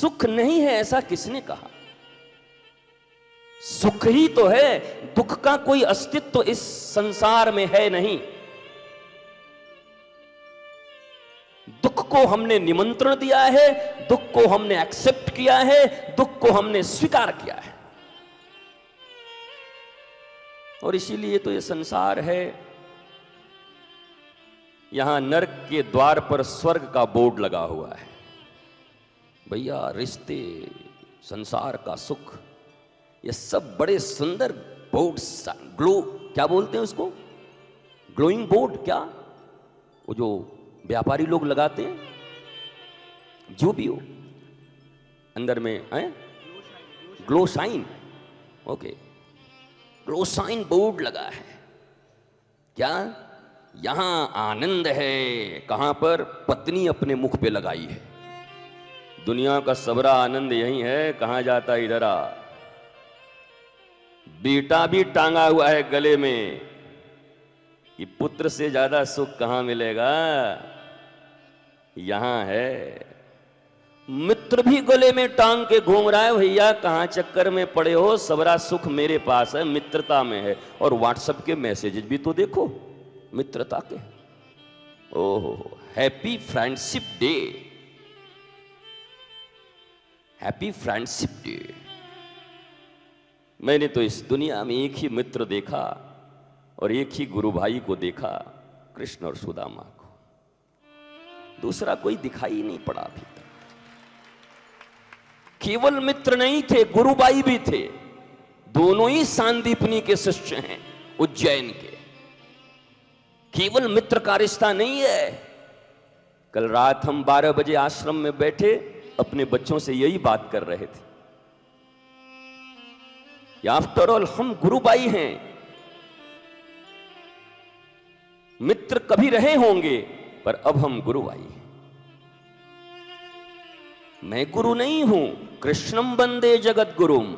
सुख नहीं है ऐसा किसने कहा? सुख ही तो है, दुख का कोई अस्तित्व तो इस संसार में है नहीं। दुख को हमने निमंत्रण दिया है, दुख को हमने एक्सेप्ट किया है, दुख को हमने स्वीकार किया है। और इसीलिए तो ये संसार है। यहां नरक के द्वार पर स्वर्ग का बोर्ड लगा हुआ है। भैया रिश्ते, संसार का सुख, ये सब बड़े सुंदर बोर्ड्स, ग्लो, क्या बोलते हैं उसको, ग्लोइंग बोर्ड, क्या वो जो व्यापारी लोग लगाते हैं, जो भी हो अंदर में है, glow sign, okay, glow sign board लगा है। क्या यहां आनंद है? कहां पर? पत्नी अपने मुख पे लगाई है। दुनिया का सबरा आनंद यही है, कहां जाता इधर आ। बेटा भी टांगा हुआ है गले में कि पुत्र से ज्यादा सुख कहां मिलेगा, यहां है। मित्र भी गले में टांग के घूम रहा है, भैया कहां चक्कर में पड़े हो, सबरा सुख मेरे पास है, मित्रता में है। और व्हाट्सएप के मैसेजेस भी तो देखो मित्रता के। ओहो, happy friendship day, happy friendship day. मैंने तो इस दुनिया में एक ही मित्र देखा और एक ही गुरु भाई को देखा, कृष्ण और सुदामा को। दूसरा कोई दिखाई नहीं पड़ा अभी तक। केवल मित्र नहीं थे, गुरुबाई भी थे। दोनों ही सांदीपनी के शिष्य हैं, उज्जैन के। केवल मित्र का रिश्ता नहीं है। कल रात हम 12 बजे आश्रम में बैठे, अपने बच्चों से यही बात कर रहे थे। आफ्टर ऑल हम गुरुबाई हैं। मित्र कभी रहे होंगे, पर अब हम गुरुबाई हैं। मैं गुरु नहीं हूं, कृष्णम वंदे जगत गुरुम।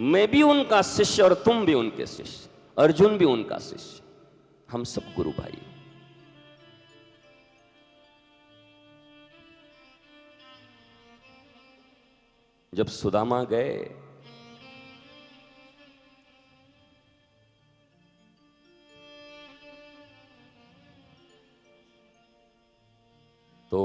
मैं भी उनका शिष्य और तुम भी उनके शिष्य, अर्जुन भी उनका शिष्य। हम सब गुरु भाई। जब सुदामा गए तो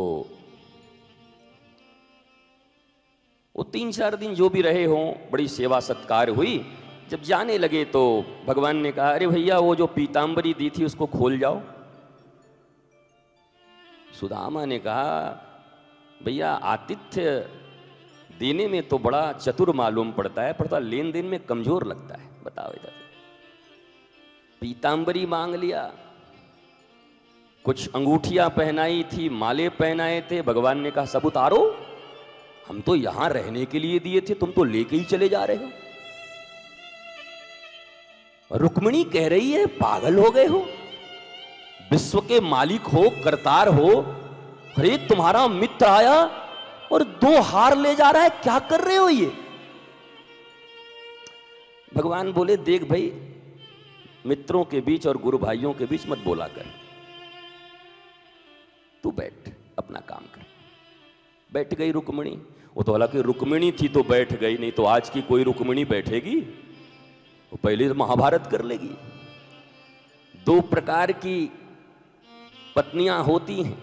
वो 3-4 दिन जो भी रहे हों, बड़ी सेवा सत्कार हुई। जब जाने लगे तो भगवान ने कहा, अरे भैया वो जो पीतांबरी दी थी उसको खोल जाओ। सुदामा ने कहा, भैया आतिथ्य देने में तो बड़ा चतुर मालूम पड़ता है, पर लेन देन में कमजोर लगता है। बताओ इधर, पीतांबरी मांग लिया, कुछ अंगूठियां पहनाई थी, माले पहनाए थे। भगवान ने कहा, सब उतारो, हम तो यहां रहने के लिए दिए थे, तुम तो लेके ही चले जा रहे हो। रुक्मिणी कह रही है, पागल हो गए हो, विश्व के मालिक हो, करतार हो, अरे तुम्हारा मित्र आया और 2 हार ले जा रहा है, क्या कर रहे हो ये? भगवान बोले, देख भाई, मित्रों के बीच और गुरु भाइयों के बीच मत बोला कर, तू बैठ, अपना काम कर। बैठ गई रुक्मिणी। वो तो हालांकि रुक्मिणी थी तो बैठ गई, नहीं तो आज की कोई रुक्मिणी बैठेगी? वो पहले तो महाभारत कर लेगी। 2 प्रकार की पत्नियां होती हैं,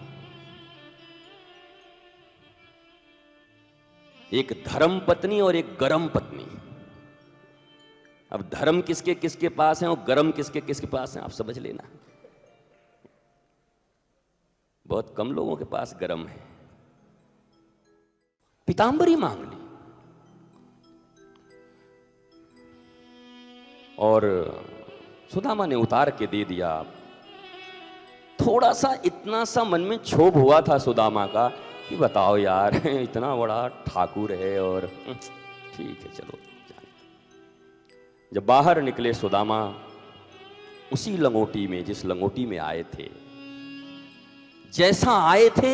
एक धर्म पत्नी और एक गरम पत्नी। अब धर्म किसके किसके पास है और गरम किसके किसके पास है, आप समझ लेना। बहुत कम लोगों के पास गरम है। पीतांबरी मांग ली और सुदामा ने उतार के दे दिया। थोड़ा सा, इतना सा मन में क्षोभ हुआ था सुदामा का कि बताओ यार, इतना बड़ा ठाकुर है और ठीक है चलो जाने। जब बाहर निकले सुदामा, उसी लंगोटी में जिस लंगोटी में आए थे, जैसा आए थे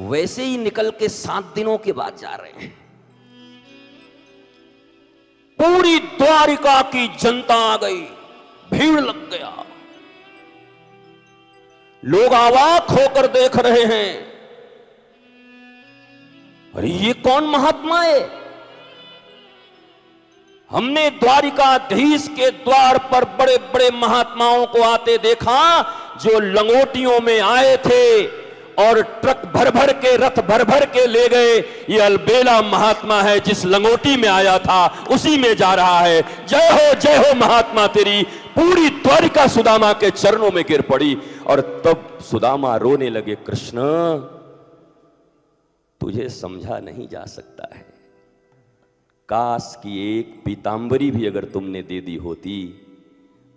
वैसे ही निकल के 7 दिनों के बाद जा रहे हैं। पूरी द्वारिका की जनता आ गई, भीड़ लग गया, लोग अवाक होकर देख रहे हैं। अरे ये कौन महात्मा है? हमने द्वारिकाधीश के द्वार पर बड़े बड़े महात्माओं को आते देखा, जो लंगोटियों में आए थे और ट्रक भर भर के, रथ भर भर के ले गए। ये अलबेला महात्मा है, जिस लंगोटी में आया था उसी में जा रहा है। जय हो महात्मा तेरी। पूरी द्वारिका सुदामा के चरणों में गिर पड़ी और तब सुदामा रोने लगे, कृष्ण तुझे समझा नहीं जा सकता है, काश की एक पीतांबरी भी अगर तुमने दे दी होती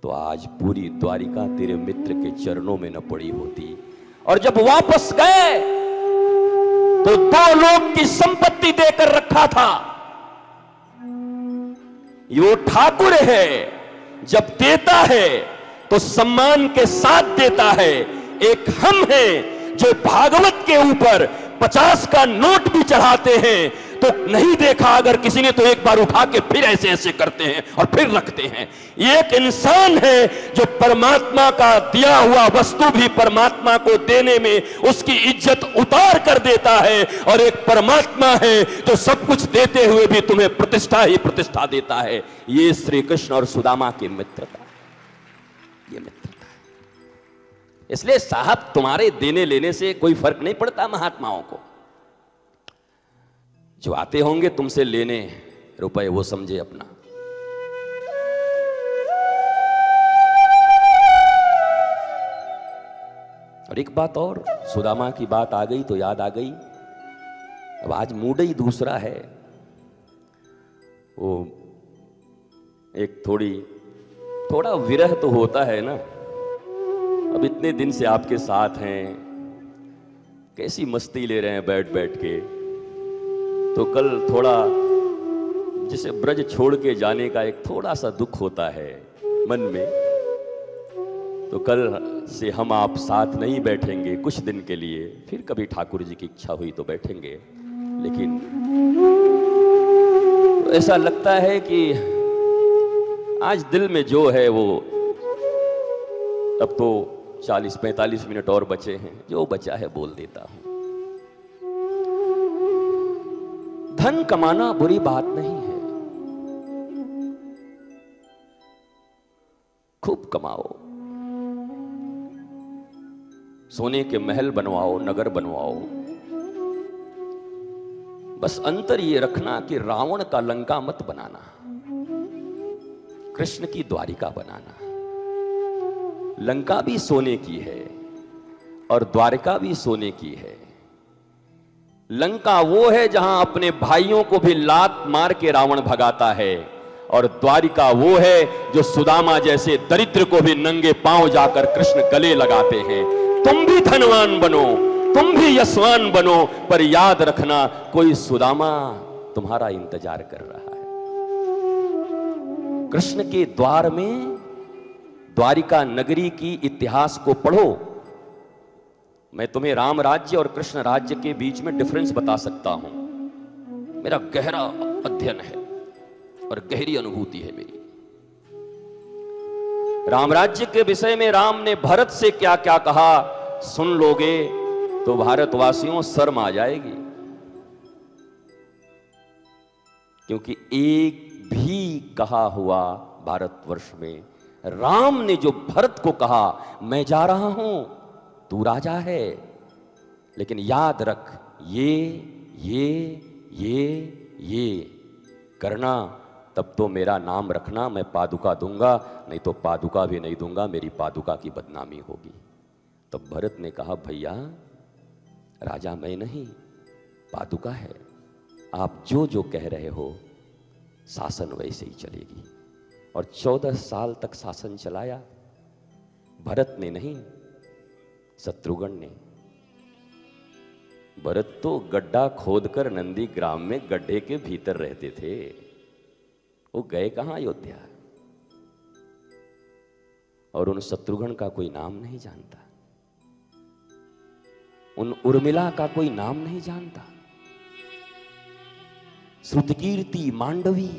तो आज पूरी द्वारिका तेरे मित्र के चरणों में न पड़ी होती। और जब वापस गए तो 2 लोग की संपत्ति देकर रखा था। ये ठाकुर है, जब देता है तो सम्मान के साथ देता है। एक हम हैं जो भागवत के ऊपर 50 का नोट भी चढ़ाते हैं तो नहीं देखा अगर किसी ने, तो एक बार उठा के फिर ऐसे ऐसे करते हैं और फिर रखते हैं। एक इंसान है जो परमात्मा का दिया हुआ वस्तु भी परमात्मा को देने में उसकी इज्जत उतार कर देता है, और एक परमात्मा है जो सब कुछ देते हुए भी तुम्हें प्रतिष्ठा ही प्रतिष्ठा देता है। ये श्री कृष्ण और सुदामा की मित्रता, ये मित्रता है। इसलिए साहब तुम्हारे देने लेने से कोई फर्क नहीं पड़ता महात्माओं को। जो आते होंगे तुमसे लेने रुपए वो समझे अपना। और एक बात और, सुदामा की बात आ गई तो याद आ गई, अब आज मूड ही दूसरा है। वो एक थोड़ा विरह तो होता है ना। अब इतने दिन से आपके साथ हैं, कैसी मस्ती ले रहे हैं बैठ बैठ के, तो कल थोड़ा जिसे ब्रज छोड़ के जाने का एक थोड़ा सा दुख होता है मन में, तो कल से हम आप साथ नहीं बैठेंगे कुछ दिन के लिए, फिर कभी ठाकुर जी की इच्छा हुई तो बैठेंगे। लेकिन तो ऐसा लगता है कि आज दिल में जो है वो, अब तो 40-45 मिनट और बचे हैं, जो बचा है बोल देता हूं। धन कमाना बुरी बात नहीं है, खूब कमाओ, सोने के महल बनवाओ, नगर बनवाओ, बस अंतर ये रखना कि रावण का लंका मत बनाना, कृष्ण की द्वारिका बनाना। लंका भी सोने की है और द्वारिका भी सोने की है। लंका वो है जहां अपने भाइयों को भी लात मार के रावण भगाता है, और द्वारिका वो है जो सुदामा जैसे दरिद्र को भी नंगे पांव जाकर कृष्ण गले लगाते हैं। तुम भी धनवान बनो, तुम भी यशवान बनो, पर याद रखना कोई सुदामा तुम्हारा इंतजार कर रहा है। कृष्ण के द्वार में द्वारिका नगरी की इतिहास को पढ़ो। मैं तुम्हें राम राज्य और कृष्ण राज्य के बीच में डिफरेंस बता सकता हूं। मेरा गहरा अध्ययन है और गहरी अनुभूति है मेरी। राम राज्य के विषय में राम ने भरत से क्या क्या कहा सुन लोगे तो भारतवासियों शर्म आ जाएगी, क्योंकि एक भी कहा हुआ भारतवर्ष में राम ने जो भरत को कहा, मैं जा रहा हूं तू राजा है, लेकिन याद रख ये करना, तब तो मेरा नाम रखना, मैं पादुका दूंगा, नहीं तो पादुका भी नहीं दूंगा, मेरी पादुका की बदनामी होगी। तब भरत ने कहा भैया राजा मैं नहीं, पादुका है, आप जो जो कह रहे हो शासन वैसे ही चलेगी। और 14 साल तक शासन चलाया भरत ने नहीं, शत्रुघ्न ने। भरत तो गड्ढा खोदकर नंदी ग्राम में गड्ढे के भीतर रहते थे, वो गए कहां अयोध्या, और उन शत्रुघ्न का कोई नाम नहीं जानता, उन उर्मिला का कोई नाम नहीं जानता। श्रुतकीर्ति, मांडवी,